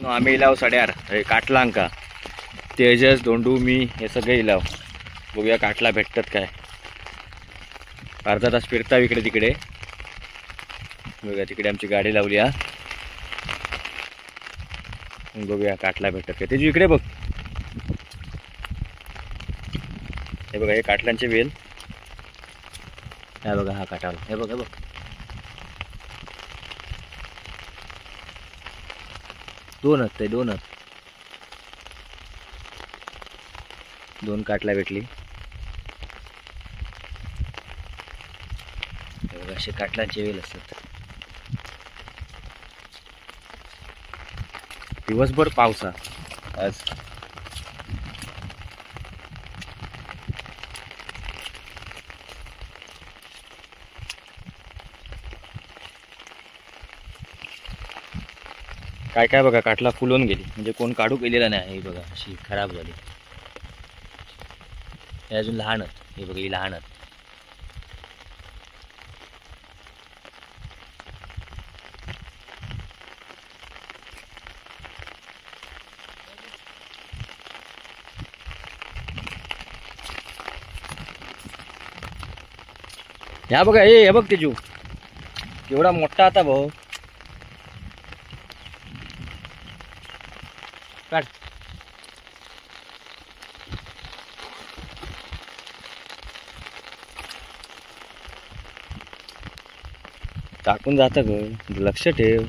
आम्ही इलाव सड्यार काटला अंका तेजस दोंडू मी हे सगळे इलाव. बघूया काटला भेटतात काय. अर्धा तास फिरता इकडे तिकडे. बघूया तिकडे आमची गाडी लावली. हा बघूया काटला भेटतात काय. तेजू इकडे बघ. हे बघा हे काटलांचे वेल. हा बघा हा काटाला. हे बघ हे बघ. दोनच ते दोनच. दोन काटला भेटली. हे बघा असे काटलांचे वेल असतात. दिवसभर पावसा आज. काय काय बघा काटला फुलून गेली म्हणजे कोण काढू केलेला नाही. हे बघा अशी खराब झाली. हे अजून लहानच. हे बघा ही लहानच. ह्या बघा हे बघ तेजू एवढा मोठा आता भाऊ. काढ. टाकून जातं ग लक्ष ठेव.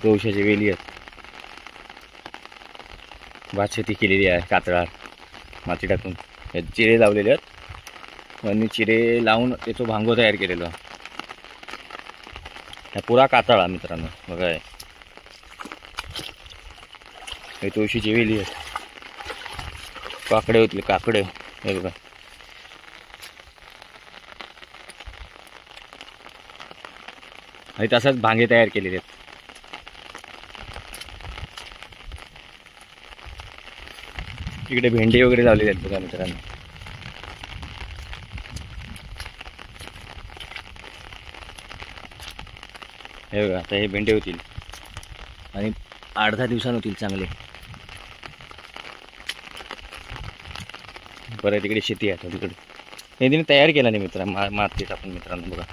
रोशाची वेली आहेत. भात शेती केलेली आहे कातळात माती टाकून. चिरे लावलेले आहेत आणि चिरे लावून त्याचं भांगो तयार केलेलं. हा पुरा कातळा मित्रांनो बघा. हे तुळशीची वेली आहेत. काकडे होते काकडे. हे बघा आणि तसाच भांगे तयार केलेले आहेत. इकडे भेंडी वगैरे लावलेले आहेत बघा मित्रांनो. हे बघा आता हे भेंडे होतील आणि 8-10 दिवसांनी होतील चांगले. बरं तिकडे शेती आहे तिकडे. हे तिने तयार केला नाही मित्र मातीत आपण मित्रांनो. बघा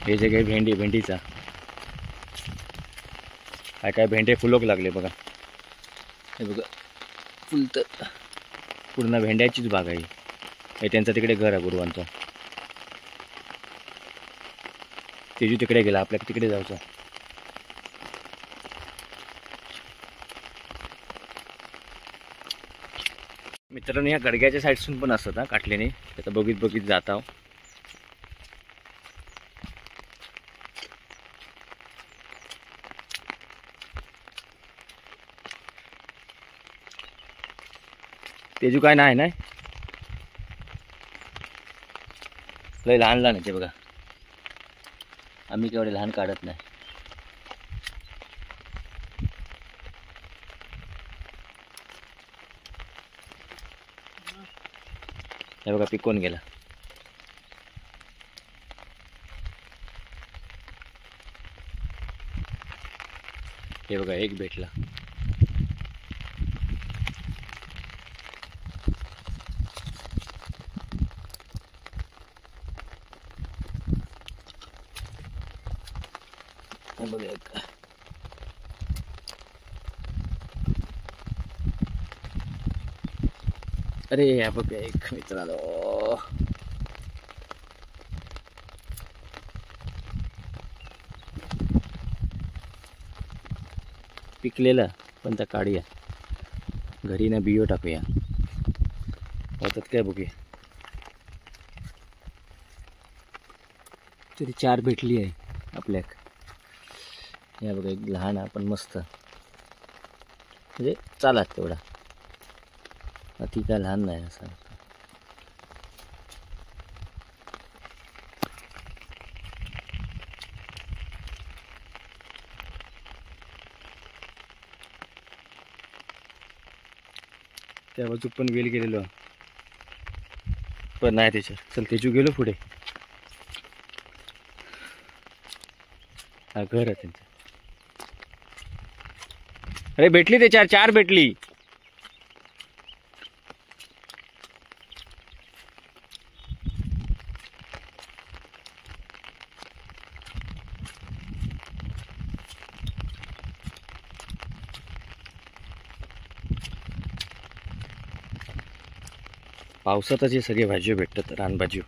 हे जे काही भेंडीचा काय काय भेंडे फुलोक लागले बघा. हे बघा फुलतं पूर्ण भेंड्याचीच बाग आहे. हे त्यांचं तिकडे घर आहे गुरुवांचं. तेजू तिकडे गेला. आपल्या तिकडे जायचं. मित्रांनो ह्या गडग्याच्या साईडसून पण असतात हा काटल्याने. त्याचा बघीत बघीत जात आहो. तेजू काय नाही नाही लय लहान लहान आहे बघा. आम्ही केवढे लहान काढत नाही. हे बघा पिकून गेला. हे बघा एक भेटला. बघा एक. अरे या बघा एक मित्रांनो. पिकलेला पण त्या काढूया घरी ना बियो टाकूया. होतात काय बघूया. तरी 4 भेटली आहे आपल्याक. या बघा एक लहान पण मस्त म्हणजे चालत तेवढा. ती काय लहान नाही असं. त्या बाजूक पण वेल गेलेलो पण नाही त्याच्यात. चल तेजू गेलो पुढे. हा घर आहे त्यांचं. अरे भेटली ते चार भेटली. पावसातच हे सगळे भाजी भेटतात, रानभाजी.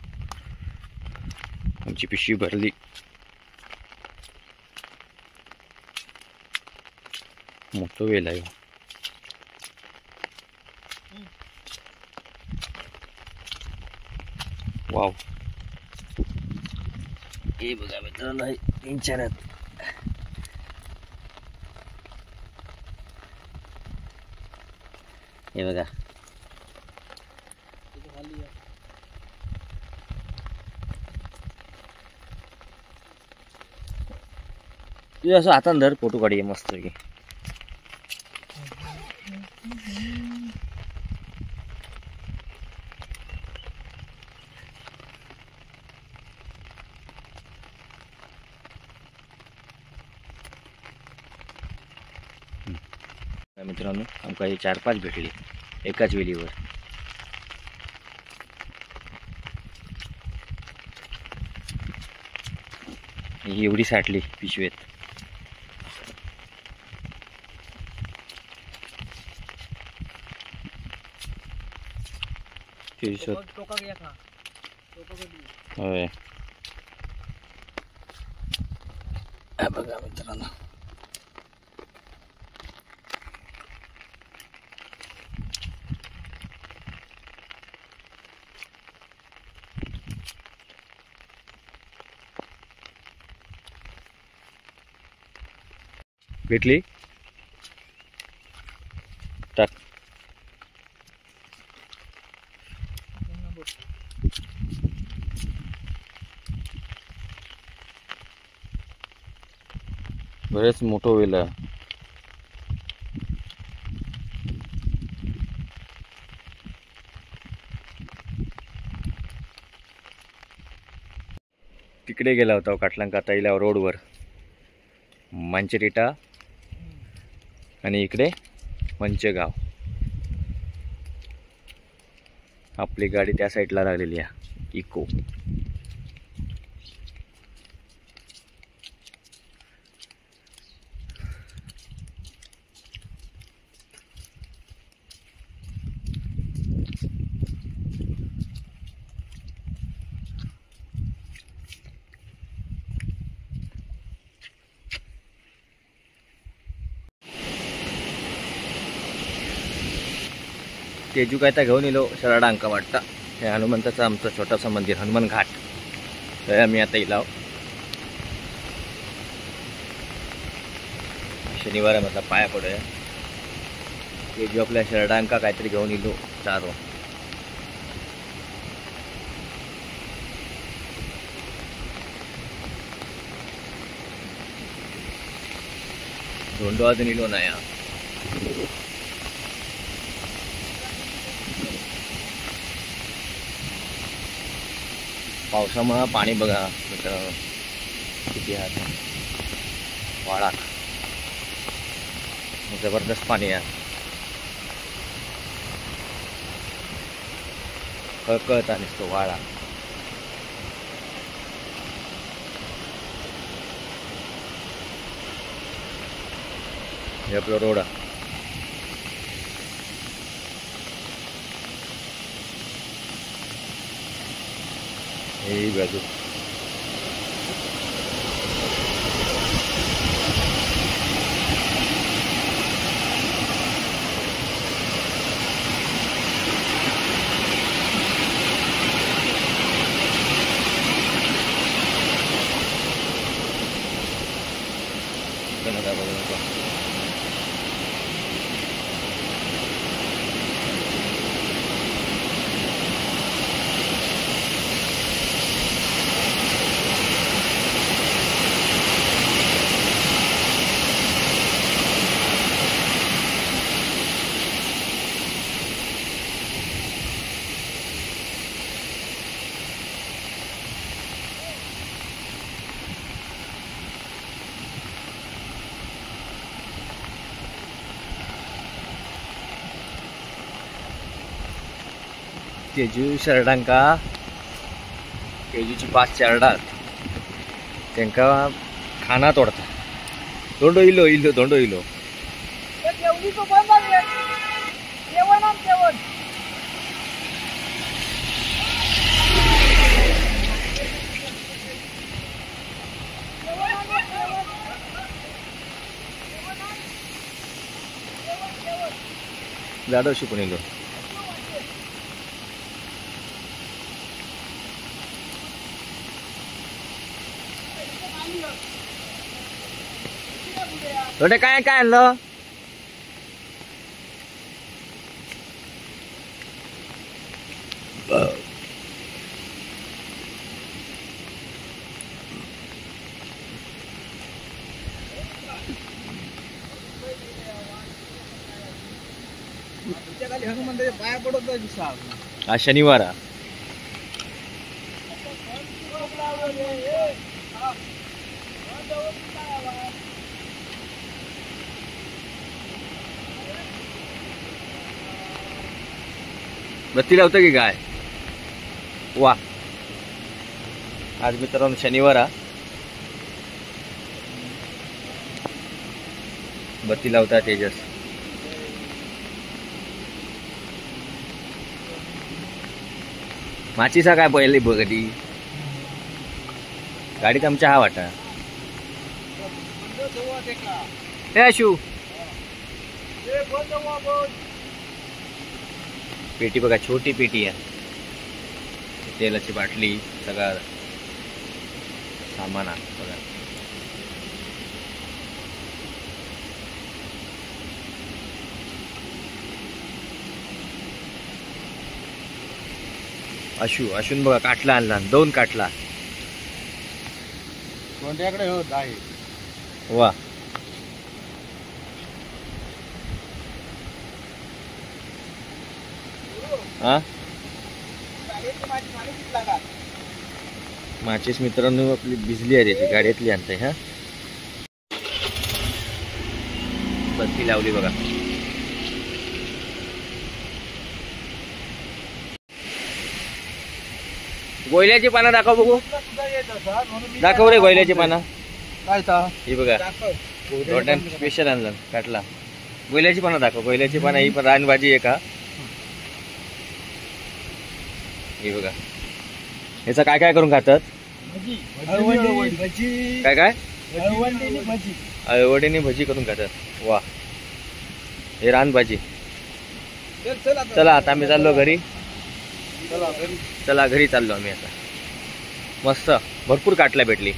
आमची पिशवी भरली. मोठं वेल आहे. वाव, हे बघा मित्रांनो, 3-4 आहेत. हे बघा, तू असं हातान धर, फोटो काढूया मस्त की. मित्रांनो आमका हे 4-5 भेटली एकाच वेलीवर. ही एवढी साठली पिशवीत. होय, बघा मित्रांनो. भेटली, टाक. बरेच मोठं वेल आहे. तिकडे गेला होता काटलंका तैला रोडवर, मंचरिटा आणि इकडे मंचगाव. आपली गाडी त्या साईडला लागलेली आहे, इको. तेजू काय त्या घेऊन येलो शराडा अंका वाटता. हे हनुमंताचं आमचं छोटासा मंदिर, हनुमान घाट. तर आम्ही आता इलाव शनिवार आहे, म्हटलं पाया पडूया. तेजू आपल्या शराडा अंका काहीतरी घेऊन येलो चारो. धोंडो अजून इलो नाही. पावसामुळे पाणी बघा किती आहे, वाळा जबरदस्त पाणी आहे. कळकळत आणि तो वाळा. हे आपलं रोड आहे. ही बाजू केजू शर्टांका केजूची 5 चारडात त्यांका खाना तोडता दोंडो इलो दोंडो इलो जाडो शिकून इलो थोडे काय काय आणलं आज शनिवार बत्ती लावतं की काय वा आज मित्रांनो शनिवार बत्ती लावता तेजस माचीचा काय पहिले बघती गाडीत आमच्या हा वाटा हे आशू पेटी बघा छोटी पेटी आहे तेलाची बाटली सगळा सामान बघा अशून बघा काटला आणला 2 काटला कोणत्याकडे होत आहे वा हा माचीस मित्रांनो आपली भिजली आहे त्याची गाडीतली आणताय हा बत्ती लावली बघा गोयल्याची पानं दाखव बघू दाखव रे गोयल्याची पानं काय ही बघा रोट्यान स्पेशल आणलं काटला गोयल्याची पानं दाखव गोयल्याची पानं ही पण रानभाजी आहे का हे बघा याचा काय काय करून खातात काय काय अळवडीने भजी करून खातात वा हे रानभाजी चला आता आम्ही चाललो घरी चला घरी चाललो आम्ही आता मस्त भरपूर काटला भेटली